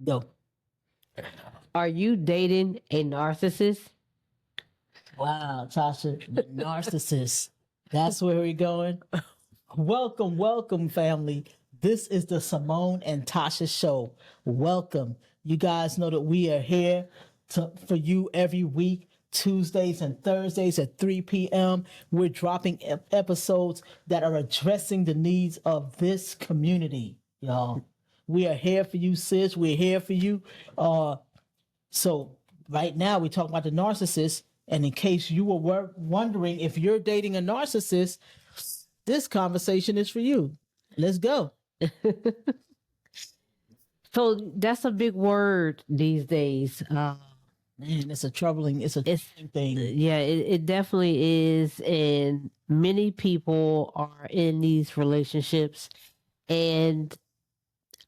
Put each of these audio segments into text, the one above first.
Go. Are you dating a narcissist? Wow, Tasha, the narcissist. That's where we're going. Welcome, welcome, family. This is the Seymone and Tasha show. Welcome. You guys know that we are here for you every week, Tuesdays and Thursdays at 3 p.m. We're dropping episodes that are addressing the needs of this community, y'all. We are here for you, sis. We're here for you. So right now we're talking about the narcissist. And in case you were wondering if you're dating a narcissist, this conversation is for you. Let's go. So that's a big word these days. Man, it's a troubling thing. Yeah, it definitely is. And many people are in these relationships and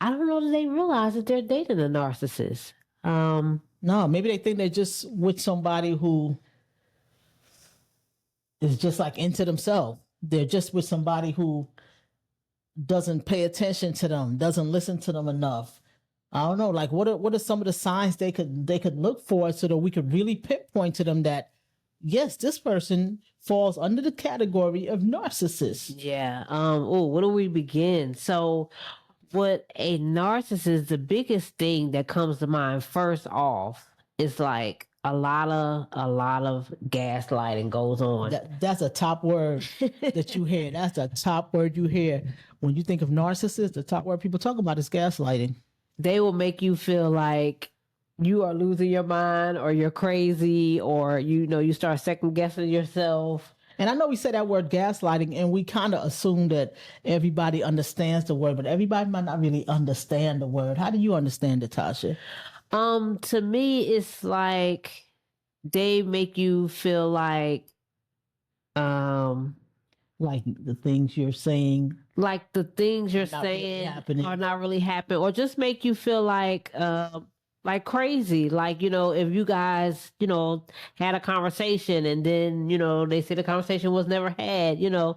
I don't know that they realize that they're dating a narcissist. No, maybe they think they're just with somebody who is just like into themselves. They're just with somebody who doesn't pay attention to them, doesn't listen to them enough. I don't know, like what are some of the signs they could look for so that we could really pinpoint to them that yes, this person falls under the category of narcissist. Yeah. Where do we begin? So what a narcissist, the biggest thing that comes to mind first off is like a lot of gaslighting goes on. That's a top word that you hear. That's the top word you hear when you think of narcissists. The top word people talk about is gaslighting. They will make you feel like you are losing your mind or you're crazy or you start second guessing yourself. And I know we say that word gaslighting and we kind of assume that everybody understands the word, but everybody might not really understand the word. How do you understand it, Tasha? To me, it's like they make you feel like the things you're saying. Like the things you're saying are not really happening, or just make you feel like crazy. Like, if you guys, had a conversation and then, they say the conversation was never had, to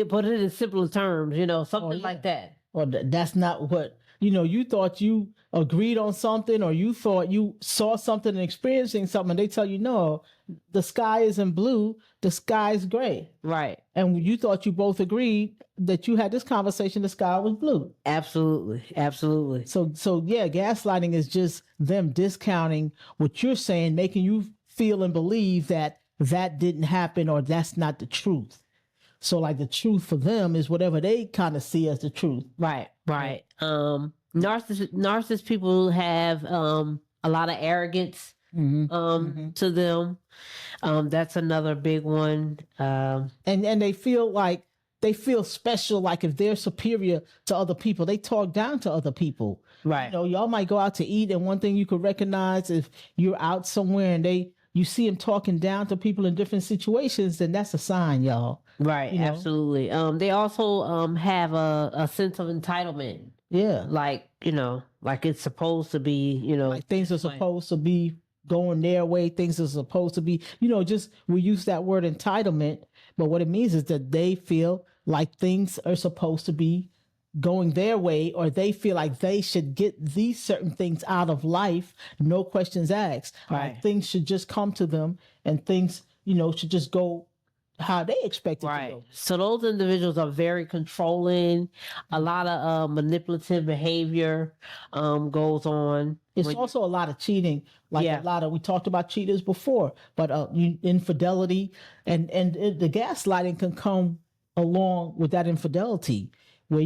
put it in simpler terms, something like that. Or that's not what, you thought you agreed on something or you thought you saw something and experiencing something and they tell you, no, the sky isn't blue, the sky is gray. Right. And you thought you both agreed that you had this conversation, the sky was blue. Absolutely. Absolutely. So yeah, gaslighting is just them discounting what you're saying, making you feel and believe that didn't happen or that's not the truth. So like the truth for them is whatever they kind of see as the truth. Right. Narcissist people have a lot of arrogance to them. That's another big one. And they feel special, like if they're superior to other people, they talk down to other people. Right. Y'all might go out to eat, and one thing you could recognize if you're out somewhere and you see them talking down to people in different situations, then that's a sign, y'all. Right, absolutely. They also have a sense of entitlement. Yeah. Like it's supposed to be, like things are supposed to be going their way. Things are supposed to be, just we use that word entitlement, but what it means is that they feel like things are supposed to be going their way, or they feel like they should get these certain things out of life, no questions asked. Right. Things should just come to them and things, should just go how they expect it to go. So those individuals are very controlling. A lot of manipulative behavior goes on. It's also a lot of cheating. We talked about cheaters before, but infidelity and the gaslighting can come along with that infidelity, where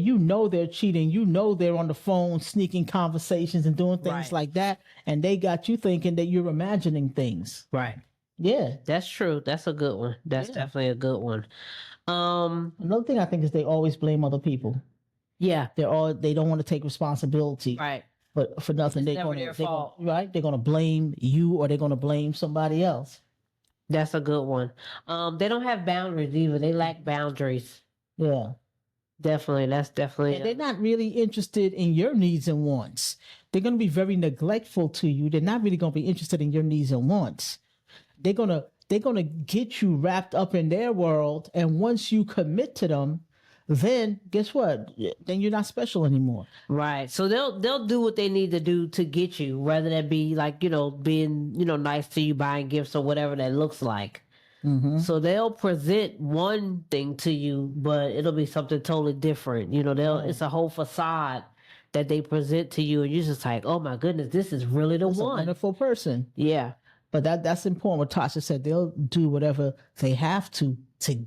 they're cheating, they're on the phone sneaking conversations and doing things like that, and they got you thinking that you're imagining things. Right. Yeah. That's true. That's a good one. That's definitely a good one. Another thing I think is they always blame other people. Yeah. They don't want to take responsibility. Right. But for nothing, they're going to blame you or they're going to blame somebody else. That's a good one. They don't have boundaries either. They lack boundaries. Yeah. Definitely. That's definitely. And they're not really interested in your needs and wants. They're going to be very neglectful to you. They're not really going to be interested in your needs and wants. They're gonna get you wrapped up in their world, and once you commit to them, then guess what? Then you're not special anymore. Right. So they'll do what they need to do to get you, whether that be like, being, nice to you, buying gifts or whatever that looks like. Mm-hmm. So they'll present one thing to you, but it'll be something totally different. It's a whole facade that they present to you, and you're just like, oh my goodness, this is really the That's one. A wonderful person. Yeah. But that's important. What Tasha said, they'll do whatever they have to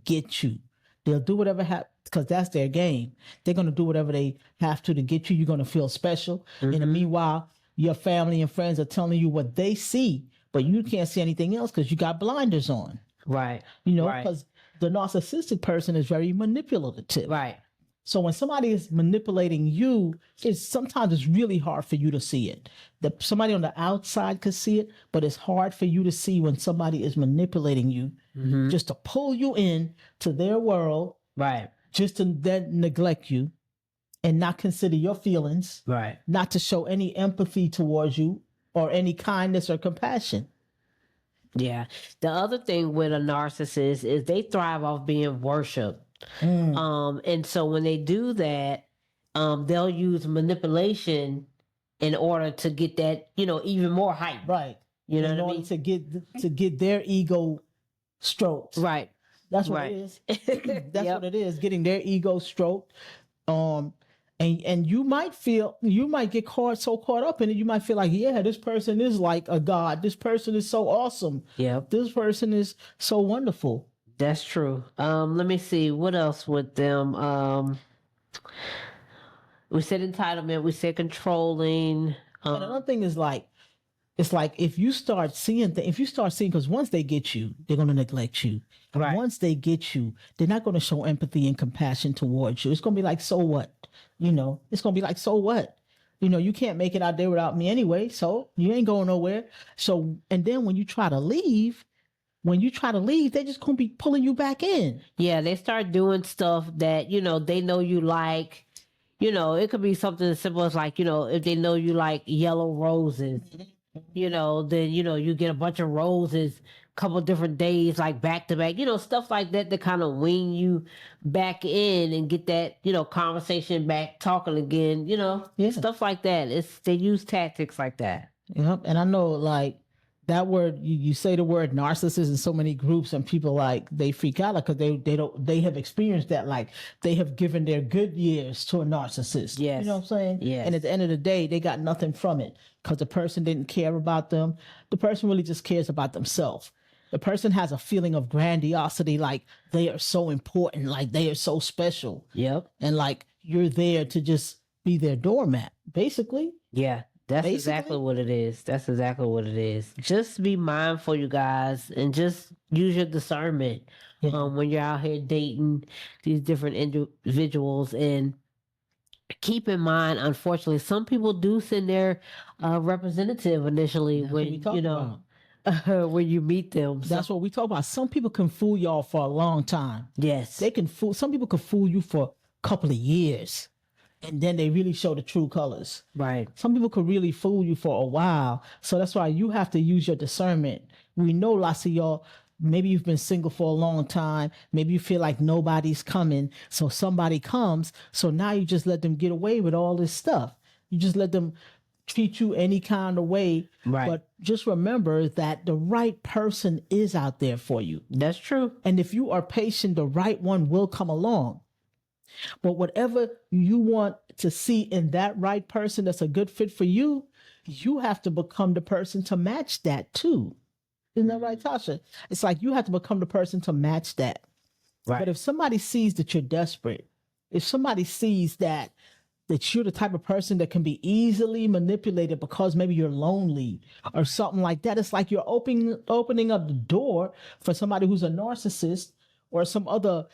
get you. They'll do whatever because that's their game. They're going to do whatever they have to get you. You're going to feel special. Mm-hmm. In the meanwhile, your family and friends are telling you what they see, but you can't see anything else because you got blinders on. Right. Because the narcissistic person is very manipulative. Right. So when somebody is manipulating you, sometimes it's really hard for you to see it. Somebody on the outside could see it, but it's hard for you to see when somebody is manipulating you, mm-hmm. just to pull you in to their world, right? Just to then neglect you and not consider your feelings, right? Not to show any empathy towards you or any kindness or compassion. Yeah. The other thing with a narcissist is they thrive off being worshipped. And so when they do that, they'll use manipulation in order to get that, even more hype. Right. You know in what I order mean? to get their ego stroked. Right. That's what it is. That's what it is, getting their ego stroked. And you might get so caught up in it, you might feel like, yeah, this person is like a god. This person is so awesome. Yeah. This person is so wonderful. That's true. Let me see what else with them. We said entitlement. We said controlling. And another thing is it's like if you start seeing, because once they get you, they're going to neglect you. Right. Once they get you, they're not going to show empathy and compassion towards you. It's going to be like, so what? It's going to be like, so what? You can't make it out there without me anyway, so you ain't going nowhere. So, and then when you try to leave, they're just going to be pulling you back in. Yeah, they start doing stuff that, they know you like. It could be something as simple as like, if they know you like yellow roses, then, you get a bunch of roses, couple different days, like back to back, stuff like that to kind of wean you back in and get that, conversation back talking again, stuff like that. They use tactics like that. Yep. And I know like that word, you say the word narcissist in so many groups and people like they freak out because they have experienced that, like they have given their good years to a narcissist. Yes. You know what I'm saying? Yes. And at the end of the day, they got nothing from it because the person didn't care about them. The person really just cares about themselves. The person has a feeling of grandiosity, like they are so important, like they are so special. Yep. And like you're there to just be their doormat, basically. Yeah. That's exactly what it is. That's exactly what it is. Just be mindful, you guys, and just use your discernment when you're out here dating these different individuals. And keep in mind, unfortunately, some people do send their representative initially when when you meet them. That's what we talk about. Some people can fool y'all for a long time. Yes, they can fool. Some people can fool you for a couple of years. And then they really show the true colors. Right. Some people could really fool you for a while. So that's why you have to use your discernment. We know lots of y'all, maybe you've been single for a long time. Maybe you feel like nobody's coming. So somebody comes. So now you just let them get away with all this stuff. You just let them treat you any kind of way. Right. But just remember that the right person is out there for you. That's true. And if you are patient, the right one will come along. But whatever you want to see in that right person that's a good fit for you, you have to become the person to match that too. Isn't that right, Tasha? It's like you have to become the person to match that. Right. But if somebody sees that you're desperate, if somebody sees that you're the type of person that can be easily manipulated because maybe you're lonely or something like that, it's like you're opening up the door for somebody who's a narcissist or some other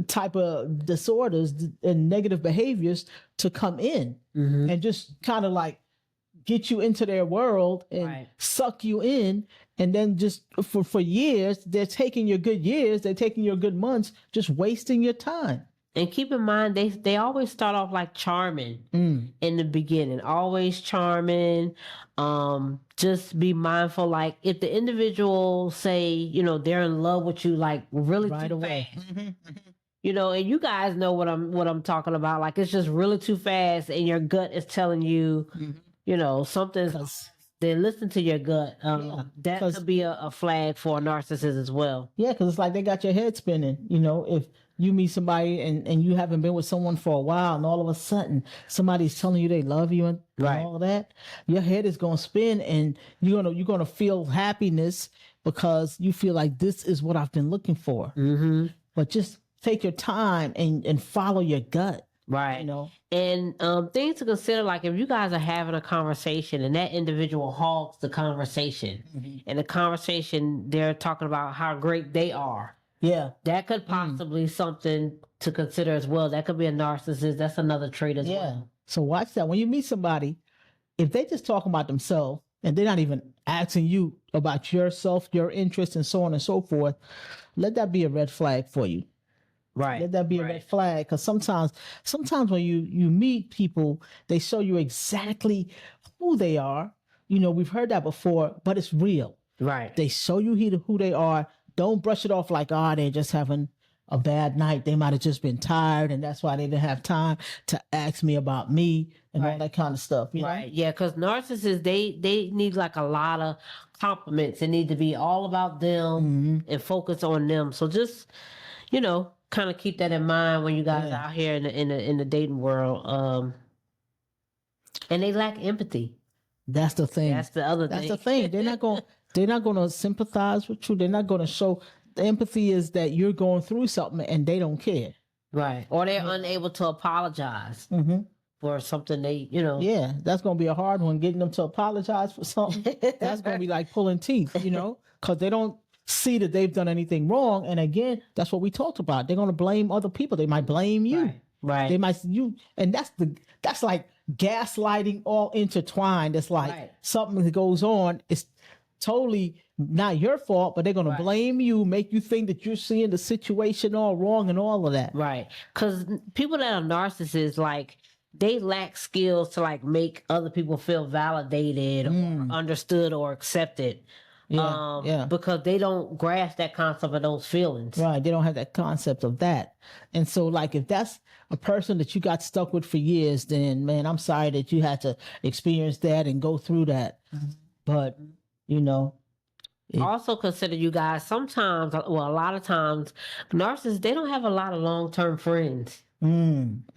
type of disorders and negative behaviors to come in and just kind of like get you into their world and suck you in. And then just for years, they're taking your good years, they're taking your good months, just wasting your time. And keep in mind, they always start off like charming in the beginning, always charming. Just be mindful, like if the individual say, they're in love with you, like really right too away. fast, you know, and you guys know what I'm talking about. Like it's just really too fast, and your gut is telling you, you know, something's. Then listen to your gut. That could be a flag for a narcissist as well. Yeah, because it's like they got your head spinning. You know, if you meet somebody and you haven't been with someone for a while, and all of a sudden somebody's telling you they love you and all that, your head is gonna spin, and you're gonna feel happiness because you feel like this is what I've been looking for. But just take your time and follow your gut. Right. You know, and things to consider, like if you guys are having a conversation and that individual hogs the conversation, and the conversation they're talking about how great they are. Yeah. That could possibly something to consider as well. That could be a narcissist. That's another trait as well. So watch that. When you meet somebody, if they just talking about themselves and they're not even asking you about yourself, your interests, and so on and so forth, let that be a red flag for you. Right. Let that be a red flag, because sometimes when you meet people, they show you exactly who they are. You know, we've heard that before, but it's real. Right. They show you who they are. Don't brush it off like, they're just having a bad night. They might have just been tired, and that's why they didn't have time to ask me about me and all that kind of stuff. You know? Yeah, because narcissists, they need like a lot of compliments. It need to be all about them and focus on them. So just, you know, kind of keep that in mind when you guys are out here in the dating world. And they lack empathy. That's the thing. That's the other thing. That's the thing. They're not going to sympathize with you. They're not going to show. The empathy is that you're going through something and they don't care. Right. Or they're unable to apologize for something they, you know. Yeah, that's going to be a hard one, getting them to apologize for something. That's going to be like pulling teeth, you know, because they don't see that they've done anything wrong. And again, that's what we talked about. They're going to blame other people. They might blame you. Right. They might and that's like gaslighting all intertwined. It's like something that goes on. It's totally not your fault, but they're going to blame you, make you think that you're seeing the situation all wrong and all of that. Right. Because people that are narcissists, like, they lack skills to like make other people feel validated or understood or accepted. Because they don't grasp that concept of those feelings. Right. They don't have that concept of that. And so, like, if that's a person that you got stuck with for years, then, man, I'm sorry that you had to experience that and go through that. But, you know. Also consider, you guys, sometimes, well, a lot of times, narcissists, they don't have a lot of long-term friends. I mean,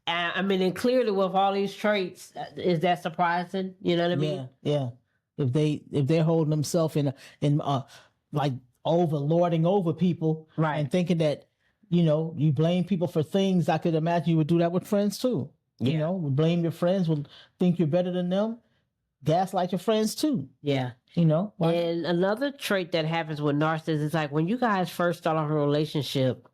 and clearly with all these traits, is that surprising? You know what I mean? Yeah. If they're holding themselves in like lording over people, and thinking that, you know, you blame people for things, I could imagine you would do that with friends too. You know, would blame your friends, would think you're better than them, gaslight your friends too. Yeah. You know? And another trait that happens with narcissists is like when you guys first start off a relationship,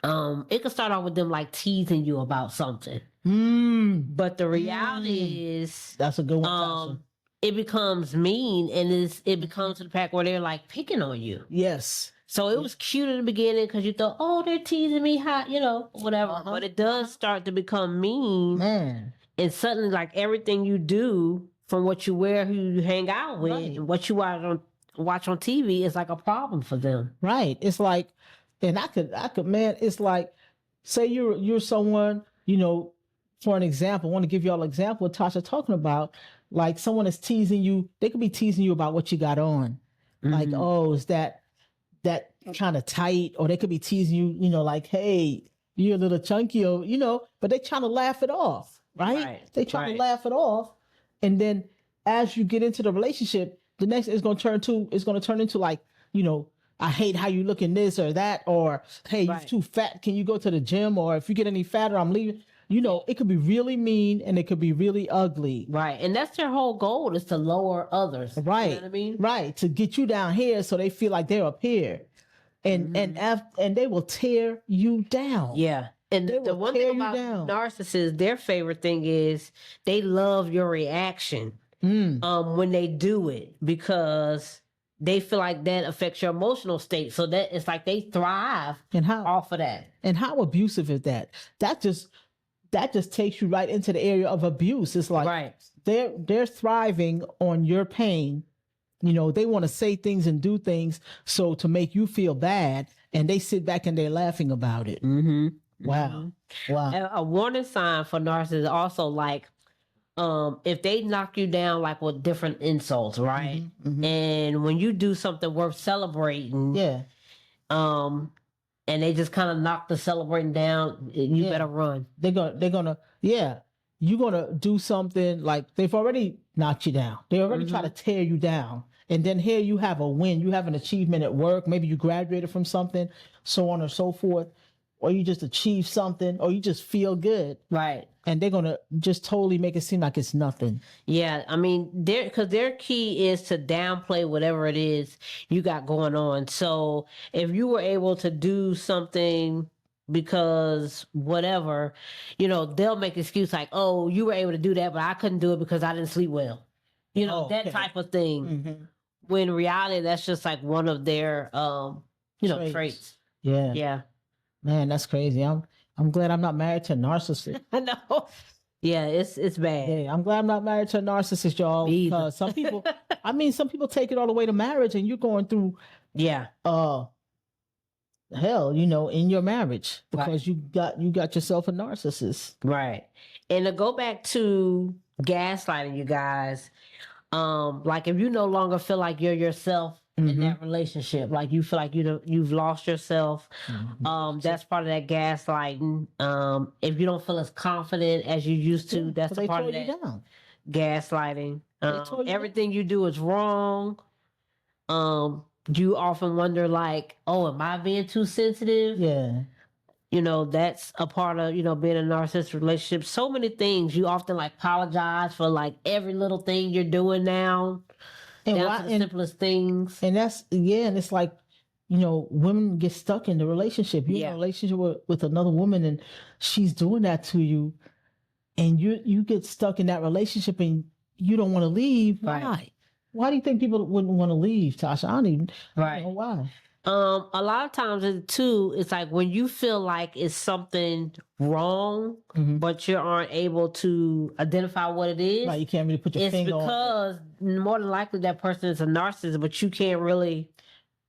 it could start off with them like teasing you about something. But the reality is, that's a good one. It becomes mean, and it becomes to the fact where they're like picking on you. Yes. So it was cute in the beginning because you thought, oh, they're teasing me, hot, you know, whatever. But it does start to become mean. Man. And suddenly, like, everything you do, from what you wear, who you hang out with, and what you watch on TV is like a problem for them. Right. It's like, and I could, man, it's like, say you're someone, you know, for an example, I want to give you all an example of Tasha talking about, like someone is teasing you. They could be teasing you about what you got on. Like, oh, is that kind of tight? Or they could be teasing you, you know, like, hey, you're a little chunky, or, you know, but they trying to laugh it off, right? They trying to laugh it off. And then as you get into the relationship, the next is going to turn into like, you know, I hate how you look in this or that, or, hey, you're too fat. Can you go to the gym? Or if you get any fatter, I'm leaving. You know, it could be really mean and it could be really ugly. Right. And that's their whole goal, is to lower others. Right. You know what I mean? Right. To get you down here so they feel like they're up here. And they will tear you down. Yeah. And the one thing about narcissists, their favorite thing is they love your reaction when they do it, because they feel like that affects your emotional state. So that it's like they thrive off of that. And how abusive is that? That just takes you right into the area of abuse. It's like they're thriving on your pain. You know, they want to say things and do things so to make you feel bad, and they sit back and they're laughing about it. Mm-hmm. Wow. Wow. And a warning sign for narcissists also like if they knock you down like with different insults, right? And when you do something worth celebrating, and they just kind of knock the celebrating down, you better run. They're gonna you're gonna do something like they've already knocked you down. They already try to tear you down. And then here you have a win, you have an achievement at work, maybe you graduated from something, so on and so forth, or you just achieved something, or you just feel good. Right. And they're gonna just totally make it seem like it's nothing. Yeah, I mean, because their key is to downplay whatever it is you got going on. So if you were able to do something because whatever, they'll make an excuse like, "Oh, you were able to do that, but I couldn't do it because I didn't sleep well." That type of thing. When in reality, that's just like one of their, traits. Yeah. Yeah. Man, that's crazy. I'm glad I'm not married to a narcissist. I know. Yeah, it's bad. Yeah, I'm glad I'm not married to a narcissist, y'all. Because some people, some people take it all the way to marriage, and you're going through, hell, in your marriage because you got yourself a narcissist. Right. And to go back to gaslighting, you guys, like if you no longer feel like you're yourself in that relationship, like you feel like you've lost yourself, that's part of that gaslighting. If you don't feel as confident as you used to, that's a part of that gaslighting. Everything you do is wrong. You often wonder like, oh, am I being too sensitive? Yeah. That's a part of, being a narcissistic relationship. So many things. You often like apologize for like every little thing you're doing now. And down to the simplest things. And that's, and it's like, women get stuck in the relationship. You're in a relationship with another woman and she's doing that to you. And you get stuck in that relationship and you don't want to leave. Right. Why? Why do you think people wouldn't want to leave, Tasha? I don't even know why. A lot of times too, it's like when you feel like it's something wrong, but you aren't able to identify what it is. Right, you can't really put your finger on it. It's because more than likely that person is a narcissist, but you can't really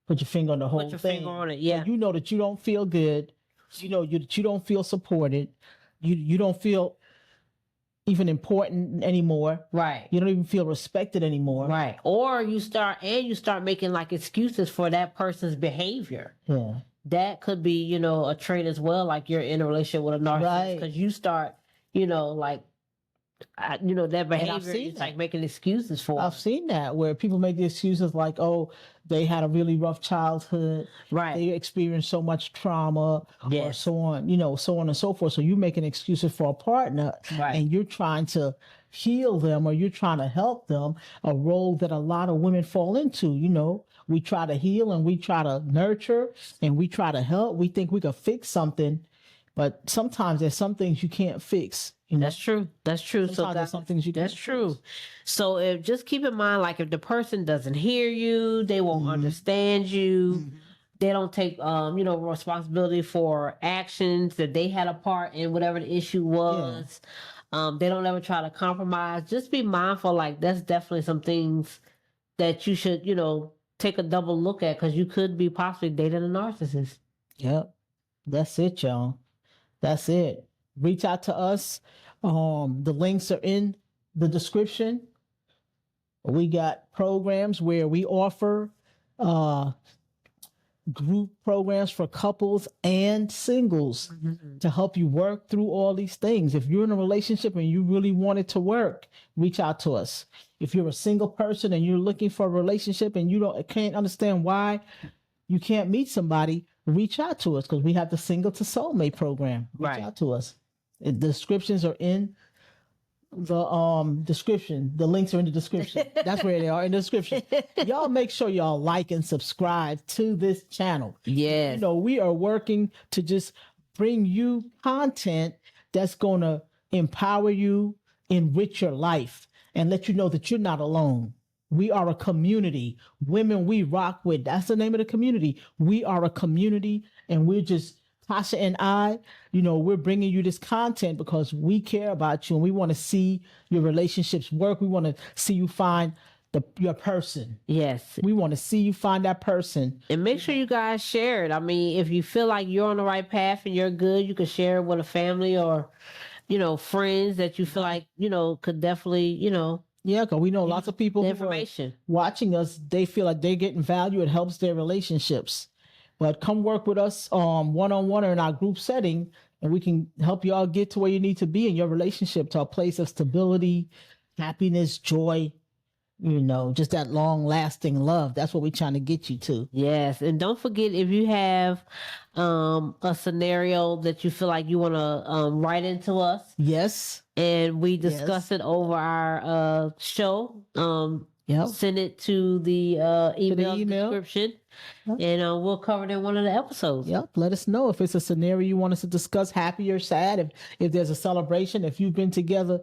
put your finger on the whole thing. Put your finger on it, yeah. So you know that you don't feel good. You know you don't feel supported. You don't feel even important anymore. Right. You don't even feel respected anymore. Right. Or you start making like excuses for that person's behavior. Yeah. That could be, a trait as well. Like you're in a relationship with a narcissist because you start, that behavior is like making excuses for. I've seen that where people make the excuses like, oh, they had a really rough childhood. Right. They experienced so much trauma or so on, so on and so forth. So you making excuses for a partner and you're trying to heal them or you're trying to help them, a role that a lot of women fall into. We try to heal and we try to nurture and we try to help. We think we could fix something, but sometimes there's some things you can't fix. That's true. Sometimes so there's some things you can't That's true. So just keep in mind, like if the person doesn't hear you, they won't understand you. They don't take, responsibility for actions that they had a part in whatever the issue was. They don't ever try to compromise. Just be mindful. Like that's definitely some things that you should, take a double look at because you could be possibly dating a narcissist. Yep. That's it, y'all. That's it. Reach out to us. The links are in the description. We got programs where we offer group programs for couples and singles to help you work through all these things. If you're in a relationship and you really want it to work, reach out to us. If you're a single person and you're looking for a relationship and you can't understand why you can't meet somebody, reach out to us because we have the Single to Soulmate program. Reach out to us. The descriptions are in the description. The links are in the description. That's where they are, in the description. Y'all make sure y'all like and subscribe to this channel. Yes. We are working to just bring you content that's going to empower you, enrich your life, and let you know that you're not alone. We are a community. Women we rock with. That's the name of the community. We are a community, and we're just, Tasha and I, we're bringing you this content because we care about you and we want to see your relationships work. We want to see you find your person. Yes. We want to see you find that person. And make sure you guys share it. I mean, if you feel like you're on the right path and you're good, you can share it with a family or, friends that you feel like, could definitely, Yeah, because we know lots of people who information. are watching us, they feel like they're getting value. It helps their relationships. But come work with us one-on-one or in our group setting, and we can help you all get to where you need to be in your relationship, to a place of stability, happiness, joy, just that long-lasting love. That's what we're trying to get you to. Yes. And don't forget, if you have a scenario that you feel like you want to write into us. Yes. And we discuss it over our show. Send it to the email description. Yep. And we'll cover it in one of the episodes. Yep. Let us know if it's a scenario you want us to discuss, happy or sad, if there's a celebration, if you've been together,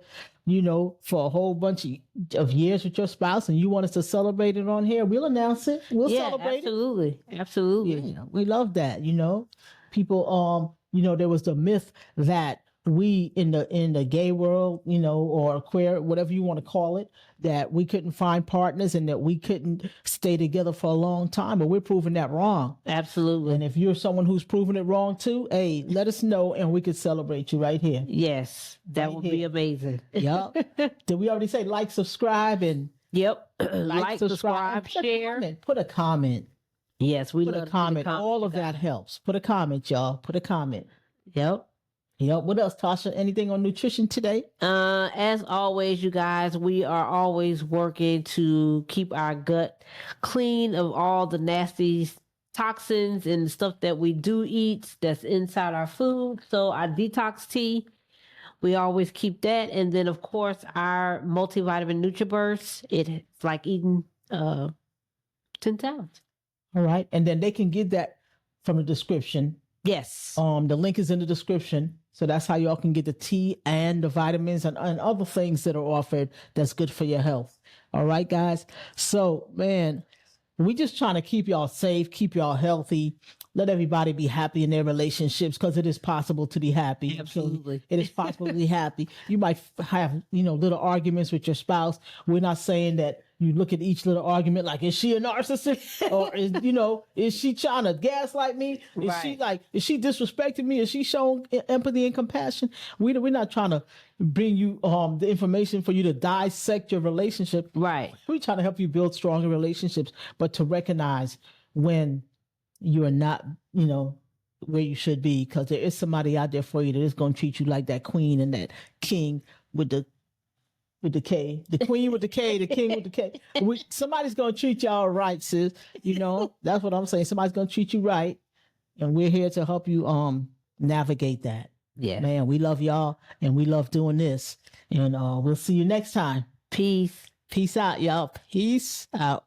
for a whole bunch of years with your spouse and you want us to celebrate it on here, we'll announce it. We'll celebrate it. Absolutely. Yeah, we love that. People, there was the myth that we in the gay world, or queer, whatever you want to call it, that we couldn't find partners and that we couldn't stay together for a long time, but we're proving that wrong. Absolutely. And if you're someone who's proven it wrong too, hey, let us know and we could celebrate you right here. Yes, that would be amazing. Yep. Did we already say like, subscribe, and yep, like, subscribe, share, put a comment. Yes, we put a comment. All of that helps. Put a comment, y'all. Put a comment. Yep. What else, Tasha? Anything on nutrition today? As always, you guys, we are always working to keep our gut clean of all the nasty toxins and stuff that we do eat that's inside our food. So our detox tea, we always keep that. And then, of course, our multivitamin NutriBurst. It's like eating 10 pounds. All right. And then they can get that from the description. Yes. The link is in the description. So that's how y'all can get the tea and the vitamins and other things that are offered that's good for your health. All right, guys. So, man, we just trying to keep y'all safe, keep y'all healthy, let everybody be happy in their relationships, because it is possible to be happy. Absolutely. It is possible to be happy. You might have, little arguments with your spouse. We're not saying that you look at each little argument like, is she a narcissist? Or is she trying to gaslight me? Is she disrespecting me? Is she showing empathy and compassion? We're not trying to bring you the information for you to dissect your relationship. Right. We're trying to help you build stronger relationships, but to recognize when you are not, where you should be, because there is somebody out there for you that is going to treat you like that queen and that king with the K, the queen with the K, the king with the K. Somebody's going to treat y'all right, sis. That's what I'm saying. Somebody's going to treat you right. And we're here to help you navigate that. Yeah. Man, we love y'all and we love doing this. And we'll see you next time. Peace. Peace out, y'all. Peace out.